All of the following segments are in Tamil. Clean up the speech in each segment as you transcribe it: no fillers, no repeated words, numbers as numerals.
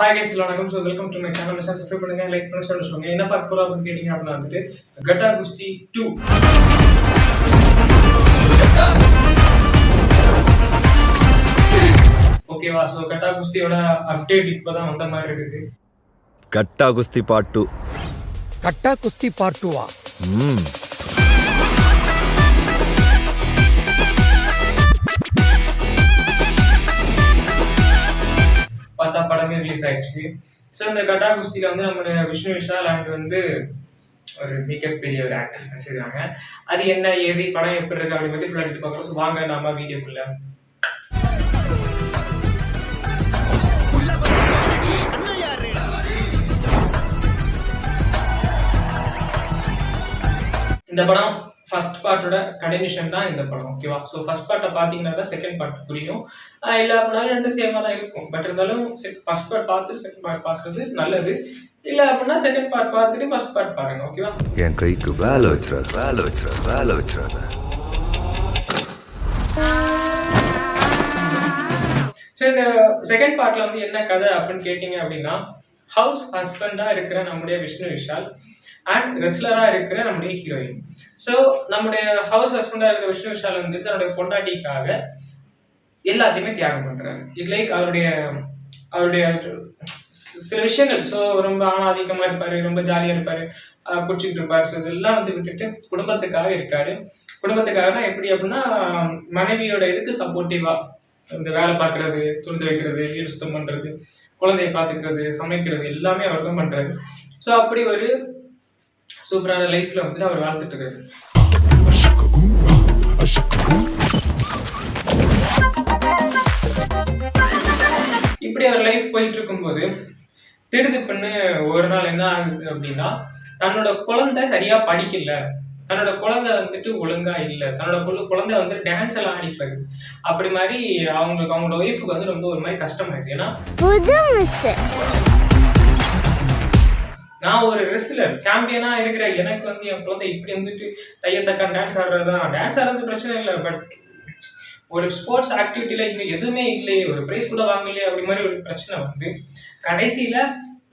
ஹாய் கைஸ் வணக்கம். So welcome to my channel. Subscribe பண்ணுங்க, லைக் பண்ணி சொல்லுங்க. என்ன பார்க்க போறோம் அப்படின்னு கேட்டீங்க அப்படின்னா வந்துட்டு கட்டா குஸ்தி 2. ஓகேவா? ஸோ கட்டா குஸ்தியோட அப்டேட் இப்போதான் வந்த மாதிரி இருக்குது. கட்டா குஸ்தி பார்ட் 2. கட்டா குஸ்தி பார்ட் 2வா? பார்த்தா படமே ரிலீஸ் ஆயிடுச்சு. ஸோ இந்த கட்டா குஸ்தியில் வந்து நம்மளுடைய விஷ்ணு விஷால் அண்ட் வந்து ஒரு மிகப்பெரிய ஒரு ஆக்டர்ஸ் நினச்சிருக்காங்க. அது என்ன ஏது படம் எப்படி இருக்கு அப்படி பற்றி ஃபுல்லாக எடுத்து பார்க்குறோம். ஸோ வாங்க நாம வீடியோக்குள்ள. இந்த படம் ஃபர்ஸ்ட் பார்ட்டோட கண்டினியூஷன் தான் இந்த படம். ஓகேவா? ஸோ ஃபர்ஸ்ட் பார்ட்டை பார்த்தீங்கன்னா தான் செகண்ட் பார்ட் புரியும். இல்லை அப்படின்னா ரெண்டு சேமாக தான் இருக்கும். பட் இருந்தாலும் ஃபர்ஸ்ட் பார்ட் பார்த்துட்டு செகண்ட் பார்ட் பார்க்குறது நல்லது. இல்லை அப்படின்னா செகண்ட் பார்ட் பார்த்துட்டு ஃபர்ஸ்ட் பார்ட் பாருங்க. ஓகேவா? என் கைக்கு வேலை வச்சிடாத. ஸோ இந்த செகண்ட் பார்ட்ல வந்து என்ன கதை அப்படின்னு கேட்டீங்க அப்படின்னா, ஹவுஸ் ஹஸ்பண்டா இருக்கிற நம்முடைய விஷ்ணு விஷால் அண்ட் ரெஸ்லரா இருக்கிற நம்முடைய ஹீரோயின். ஸோ நம்முடைய ஹவுஸ் ஹஸ்பண்டா இருக்கிற விஷ்ணு விஷால் வந்து தன்னுடைய பொண்டாட்டிக்காக எல்லாத்தையுமே தியாகம் பண்றாரு. இட் லைக் அவருடைய சில விஷயங்கள். ஸோ ரொம்ப ஆணாதிக்கமா இருப்பாரு, ரொம்ப ஜாலியா இருப்பாரு, குடிச்சிட்டு இருப்பாரு. ஸோ இதெல்லாம் வந்து விட்டுட்டு குடும்பத்துக்காக இருக்காரு. குடும்பத்துக்காக எப்படி அப்படின்னா மனைவியோட இதுக்கு சப்போர்ட்டிவா இந்த வேலை பார்க்கறது, துணி துவைக்கிறது, வீடு சுத்தம் பண்றது, குழந்தைய பார்த்துக்கிறது, சமைக்கிறது எல்லாமே அவர் தான் பண்றாரு. ஸோ அப்படி ஒரு சூப்பரான லைஃப்ல வந்து அவர் வாழ்ந்துட்டு இருக்காரு. இப்படி அவர் லைஃப் போயிட்டு இருக்கும்போது திடுதிப்புன்னு ஒரு நாள் என்ன ஆகுது அப்படின்னா, தன்னோட குழந்தை சரியா படிக்கல, தன்னோட குழந்தை வந்துட்டு ஒழுங்கா இல்லை, தன்னோட குழந்தை வந்து டான்ஸ் எல்லாம் ஆடிட்டு இருக்கு. அப்படி மாதிரி அவங்களோட ஒய்ஃபுக்கு வந்து ரொம்ப ஒரு மாதிரி கஷ்டமாயிருக்கு. ஏன்னா நான் ஒரு ரெஸ்லர் சாம்பியனா இருக்கிற எனக்கு வந்து என் குழந்தை இப்படி வந்துட்டு தையத்தக்க டான்ஸ் ஆடுறதுதான். டான்ஸ் ஆடுறது பிரச்சனை இல்லை, பட் ஒரு ஸ்போர்ட்ஸ் ஆக்டிவிட்டியில இன்னும் எதுவுமே இல்லையே, ஒரு பிரைஸ் கூட வாங்கலையே அப்படி மாதிரி ஒரு பிரச்சனை வந்து கடைசியில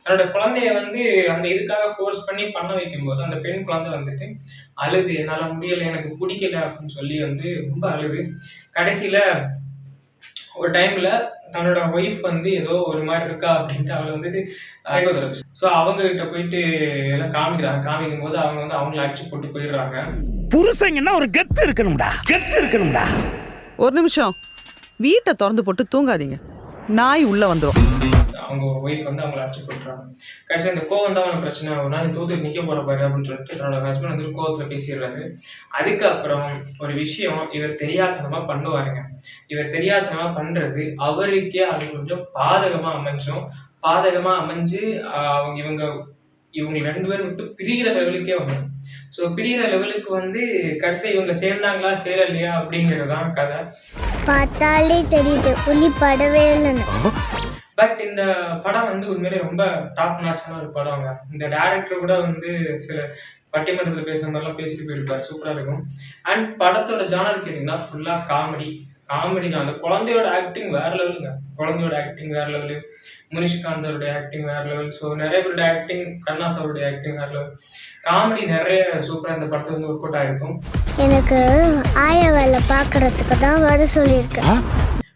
தன்னோட குழந்தைய வந்து அந்த இதுக்காக ஃபோர்ஸ் பண்ணி பண்ண வைக்கும்போது அந்த பெண் குழந்தை வந்துட்டு அழுது, என்னால் முடியலை, எனக்கு பிடிக்கல அப்படின்னு சொல்லி வந்து ரொம்ப அழுது. கடைசியில ஒரு டைம்ல தன்னோட ஒய்ஃப் வந்து ஏதோ ஒரு மாதிரி இருக்கா அப்படின்ட்டு அவளை வந்துட்டு ஸோ அவங்க கிட்ட போயிட்டு எல்லாம் காமிக்கும் போது அவங்க வந்து அவங்கள அடிச்சு போட்டு போயிடுறாங்க. புருஷங்கன்னா ஒரு கெத்து இருக்கணும்டா. ஒரு நிமிஷம், வீட்டை திறந்து போட்டு தூங்காதீங்க, நாய் உள்ள வந்துடும். அவங்க ஒய்ஃப் வந்து அவங்கள அடிச்சு போட்டுறாங்க. கடைசியாக இந்த கோவம் தான் அவனுக்கு பிரச்சனை ஆகும்னா நீ தூத்துக்கு நிற்க போற பாரு அப்படின்னு சொல்லிட்டு தன்னோட ஹஸ்பண்ட் வந்து கோவத்தில் பேசிடுறாரு. அதுக்கப்புறம் ஒரு விஷயம் இவர் தெரியாதனமா பண்ணுவாருங்க. இவர் தெரியாதனமா பண்றது அவருக்கே அது கொஞ்சம் பாதகமா அமைஞ்சு இவங்க ரெண்டு பேரும் விட்டு பிரிகிற லெவலுக்கே வரும். ஸோ பிரிகிற லெவலுக்கு வந்து கடைசி இவங்க சேர்ந்தாங்களா சேரலையா அப்படிங்கிறதான் கதை. பார்த்தாலே தெரியுது புலி படவே இல்லைன்னு. பட் இந்த படம் வந்து உண்மையிலே ரொம்ப டாப் நாச்சான ஒரு படங்க. இந்த டைரக்டர் கூட வந்து சில பட்டிமன்றத்தில் பேசுகிற மாதிரிலாம் பேசிட்டு போயிருப்பாரு. சூப்பராக இருக்கும். அண்ட் படத்தோட ஜானர் கேட்டிங்கன்னா ஃபுல்லாக காமெடி தான். அந்த குழந்தையோட ஆக்டிங் வேற லெவலு, முனிஷ்காந்தோட ஆக்டிங் வேற லெவல். ஸோ நிறைய பேரோட ஆக்டிங், கருணாஸ் அவருடைய ஆக்டிங் வேற லெவல். காமெடி நிறைய சூப்பராக இந்த படத்தை வந்து ஒர்க் அவுட் ஆயிருக்கும். எனக்கு ஆய வேலை பார்க்கறதுக்கு தான் வர சொல்லியிருக்கேன்.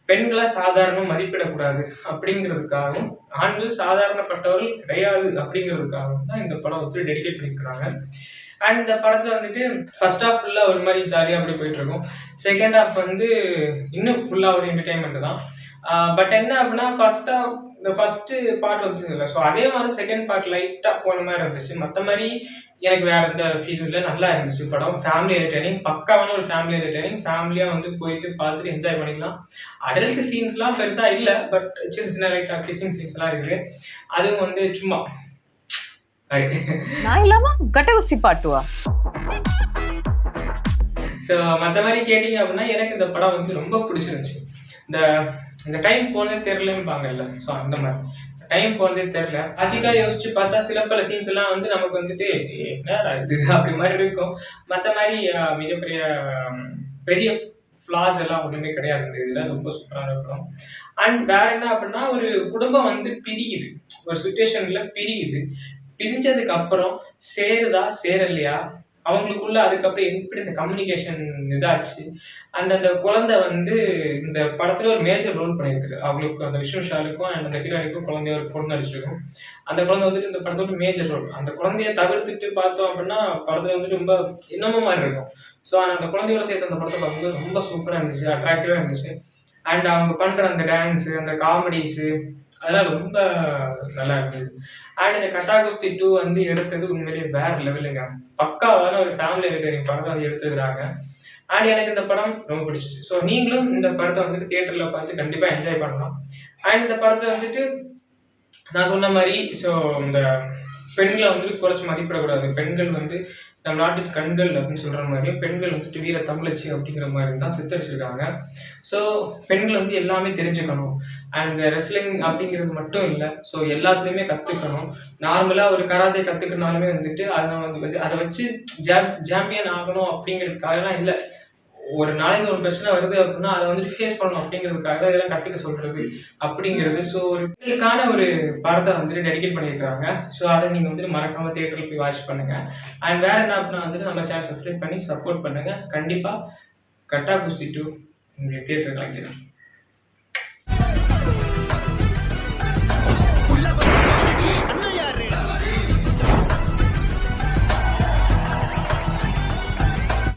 பெண்களை சாதாரண மதிப்பிடக்கூடாது அப்படிங்கிறதுக்காகவும், ஆண்கள் சாதாரணப்பட்டவர்கள் கிடையாது அப்படிங்கிறதுக்காகவும் தான் இந்த படம் வந்து டெடிகேட் பண்ணியிருக்கிறாங்க. அண்ட் இந்த படத்துல வந்துட்டு ஃபர்ஸ்ட் ஹாஃப் ஃபுல்லா ஒரு மாதிரி ஜாலியாக அப்படி போயிட்டு இருக்கும். செகண்ட் ஹாஃப் வந்து இன்னும் ஃபுல்லா ஒரு என்டர்டைன்மெண்ட் தான். பட் என்ன அப்படின்னா இந்த ஃபர்ஸ்ட் பார்ட் வந்துச்சு இல்லை, ஸோ அதே மாதிரி செகண்ட் பார்ட் லைட்டாக போன மாதிரி இருந்துச்சு. மற்ற மாதிரி எனக்கு வேற எந்த ஃபீல் இல்லை, நல்லா இருந்துச்சு படம். ஃபேமிலி என்டர்டைனிங், பக்காவான ஒரு ஃபேமிலி என்டர்டைனிங். ஃபேமிலியாக வந்து போயிட்டு பார்த்துட்டு என்ஜாய் பண்ணிக்கலாம். அடல்ட் சீன்ஸ்லாம் பெருசாக இல்லை, பட் சின்ன லைட்டாக கிசிங் சீன்ஸ்லாம் இருக்குது. அதுவும் வந்து சும்மா நான் இல்லாம கட்டா குஸ்தி பார்ட் 2வா? ஸோ மற்ற மாதிரி கேட்டீங்க அப்படின்னா எனக்கு இந்த படம் வந்து ரொம்ப பிடிச்சிருந்துச்சு. இந்த டைம் போனதே தெரியலன்னு. ஸோ அந்த மாதிரி டைம் போனதே தெரியல. லாஜிக்கா யோசிச்சு பார்த்தா சில பல சீன்ஸ் எல்லாம் வந்து நமக்கு வந்துட்டு என்ன இது அப்படி மாதிரி இருக்கும். மற்ற மாதிரி மிகப்பெரிய பெரிய ஃப்ளாஸ் எல்லாம் ஒன்றுமே கிடையாது இந்த இதில். ரொம்ப சூப்பரான படம். அண்ட் வேற என்ன அப்படின்னா, ஒரு குடும்பம் வந்து பிரியுது, ஒரு சுச்சுவேஷன்ல பிரியுது. பிரிஞ்சதுக்கு அப்புறம் சேருதா சேரலையா, அவங்களுக்குள்ள அதுக்கப்புறம் எப்படி இந்த கம்யூனிகேஷன் இதாச்சு. அந்த குழந்தை வந்து இந்த படத்துல ஒரு மேஜர் ரோல் பண்ணியிருக்கு. அவங்களுக்கு அந்த விஷ்ணு விஷாலுக்கும் அண்ட் அந்த ஹீரோயினுக்கும் குழந்தைய ஒரு பொண்ணு நடிச்சிருக்கும். அந்த குழந்தை வந்துட்டு இந்த படத்தோட மேஜர் ரோல். அந்த குழந்தைய தவிர்த்துட்டு பார்த்தோம் அப்படின்னா படத்துல வந்துட்டு ரொம்ப இன்னமும் மாதிரி இருக்கும். ஸோ அந்த குழந்தையோட சேர்த்து அந்த படத்தை பார்க்கும்போது ரொம்ப சூப்பராக இருந்துச்சு, அட்ராக்டிவாக இருந்துச்சு. அண்ட் அவங்க பண்ற அந்த டான்ஸு, அந்த காமெடிஸு, அதெல்லாம் ரொம்ப நல்லா இருந்தது. அண்ட் இந்த கட்டா குஸ்தி 2 வந்து எடுத்தது உண்மையிலேயே வேற லெவலுங்க. பக்காவான ஒரு ஃபேமிலி என்டர்டெய்னிங் படத்தை வந்து எடுத்துக்கிறாங்க. அண்ட் எனக்கு இந்த படம் ரொம்ப பிடிச்சிச்சு. ஸோ நீங்களும் இந்த படத்தை வந்துட்டு தியேட்டர்ல பார்த்து கண்டிப்பா என்ஜாய் பண்ணலாம். அண்ட் இந்த படத்துல வந்துட்டு நான் சொன்ன மாதிரி ஸோ இந்த பெண்களை வந்துட்டு குறைச்சி மதிப்பிடக்கூடாது. பெண்கள் வந்து நம் நாட்டின் கண்கள் அப்படின்னு சொல்ற மாதிரியும், பெண்கள் வந்துட்டு வீர தமிழச்சி அப்படிங்கிற மாதிரி தான் சித்தரிச்சிருக்காங்க. ஸோ பெண்கள் வந்து எல்லாமே தெரிஞ்சுக்கணும். அண்ட் இந்த ரெஸ்லிங் அப்படிங்கிறது மட்டும் இல்லை, ஸோ எல்லாத்துலேயுமே கற்றுக்கணும். நார்மலாக ஒரு கராத்தே கற்றுக்கினாலுமே வந்துட்டு அதை வச்சு சாம்பியன் ஆகணும் அப்படிங்கிறதுக்காகலாம் இல்லை. ஒரு நாளைக்கு ஒரு பிரச்சனை வருது அப்படின்னா அதை வந்துட்டு ஃபேஸ் பண்ணணும் அப்படிங்கிறதுக்காக தான் இதெல்லாம் கற்றுக்க சொல்றது அப்படிங்கிறது. ஸோ ஒரு பெண்களுக்கான ஒரு படத்தை வந்துட்டு டெடிகேட் பண்ணியிருக்காங்க. ஸோ அதை நீங்கள் வந்துட்டு மறக்காம தியேட்டரில் போய் வாட்ச் பண்ணுங்க. அண்ட் வேற என்ன அப்படின்னா வந்துட்டு நம்ம சேனல் சப்ஸ்கிரைப் பண்ணி சப்போர்ட் பண்ணுங்க. கண்டிப்பாக கட்டா குஸ்தி 2 உங்களுக்கு தியேட்டருக்கு கிடைக்கிறேன்.